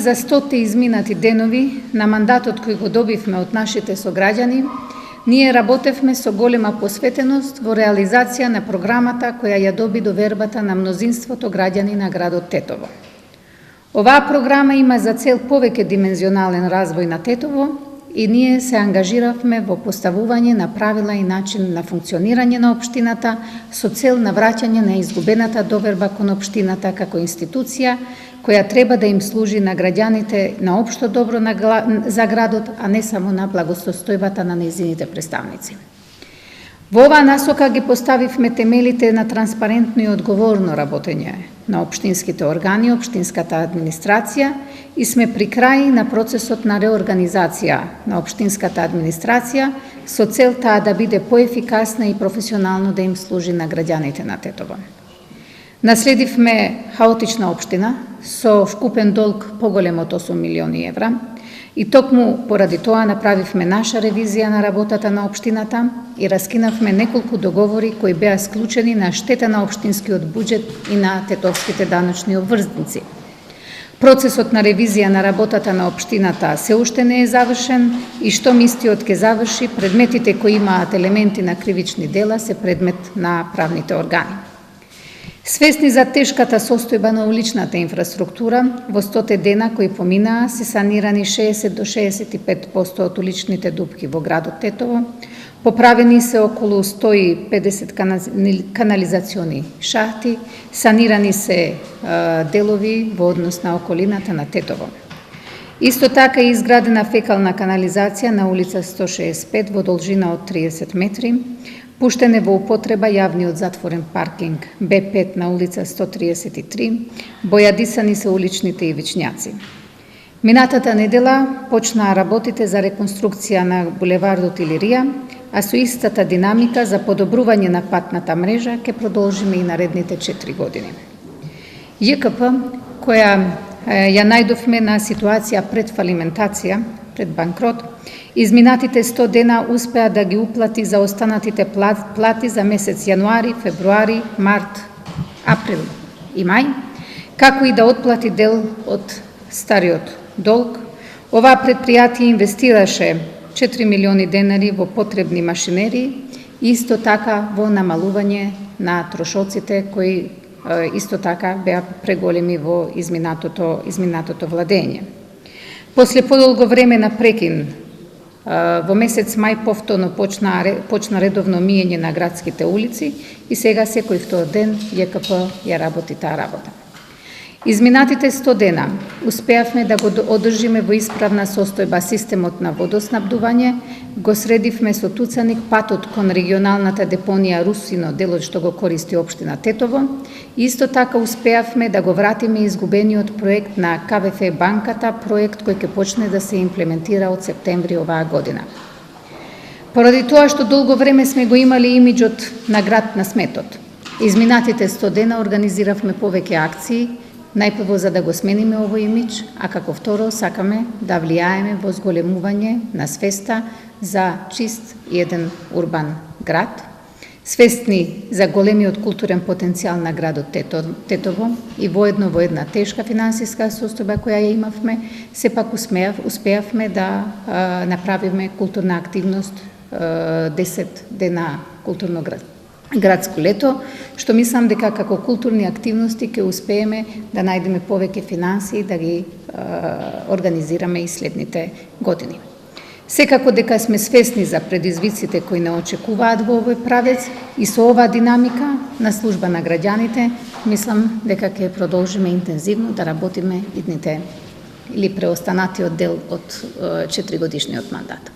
За 100 изминати денови на мандатот кој го добивме од нашите сограѓани, ние работевме со голема посветеност во реализација на програмата која ја доби довербата на мнозинството граѓани на градот Тетово. Оваа програма има за цел повеќе димензионален развој на Тетово и ние се ангажиравме во поставување на правила и начин на функционирање на општината со цел на враќање на изгубената доверба кон општината како институција која треба да им служи на граѓаните на општо добро за градот, а не само на благосостојбата на нејзините представници. Во оваа насока ги поставивме темелите на транспарентно и одговорно работење на општинските органи, општинската администрација и сме при крај на процесот на реорганизација на општинската администрација со цел таа да биде поефикасна и професионално да им служи на граѓаните на Тетово. Наследивме хаотична општина со вкупен долг поголем од 8 милиони евра и токму поради тоа направивме наша ревизија на работата на општината и раскинавме неколку договори кои беа склучени на штета на општинскиот буџет и на тетовските даночни обврзници. Процесот на ревизија на работата на општината се уште не е завршен и штом истиот ќе заврши, предметите кои имаат елементи на кривични дела се предмет на правните органи. Свесни за тешката состојба на уличната инфраструктура, во 100 дена кои поминаа се санирани 60 до 65% од уличните дупки во градот Тетово, поправени се околу 150 канализациони шахти, санирани се делови во однос на околината на Тетово. Исто така е изградена фекална канализација на улица 165 во должина од 30 метри, пуштен е во употреба јавниот затворен паркинг Б5 на улица 133, бојадисани се уличните ивичњаци. Минатата недела почнаа работите за реконструкција на булевардот Илирија, а со истата динамика за подобрување на патната мрежа ќе продолжиме и наредните 4 години. ЈКП, која ја најдовме на ситуација пред фалиментација, пред банкрот, изминатите 100 дена успеа да ги уплати за останатите плати за месец јануари, февруари, март, април и мај, како и да отплати дел од стариот долг. Оваа предпријатие инвестираше 4 милиони денари во потребни машинери и исто така во намалување на трошоците кои исто така беа преголеми во изминатото владење. После подолго време на прекин, во месец мај повторно почна редовно миење на градските улици и сега секој втор ден ЈКП ја работи таа работа. Изминатите 100 дена успеавме да го одржиме во исправна состојба системот на водоснабдување, го средивме со туцаник патот кон регионалната депонија Русино, делот што го користи општина Тетово, и исто така успеавме да го вратиме изгубениот проект на КВФ банката, проект кој ќе почне да се имплементира од септември оваа година. Поради тоа што долго време сме го имали имиџот на град на сметот, изминатите 100 дена организиравме повеќе акции, најпрво за да го смениме овој имидж, а како второ сакаме да влијаеме во зголемување на свеста за чист и еден урбан град, свесни за големиот културен потенцијал на градот Тетово и воедно во една тешка финансиска состојба која ја имавме, сепак успеавме да направиме културна активност 10 дена културно градско лето, што мислам дека како културни активности ќе успееме да најдеме повеќе финансии да ги организираме и следните години. Секако дека сме свесни за предизвиците кои не очекуваат во овој правец и со оваа динамика на служба на граѓаните, мислам дека ќе продолжиме интензивно да работиме идните или преостанатиот дел од 4 годишниот мандат.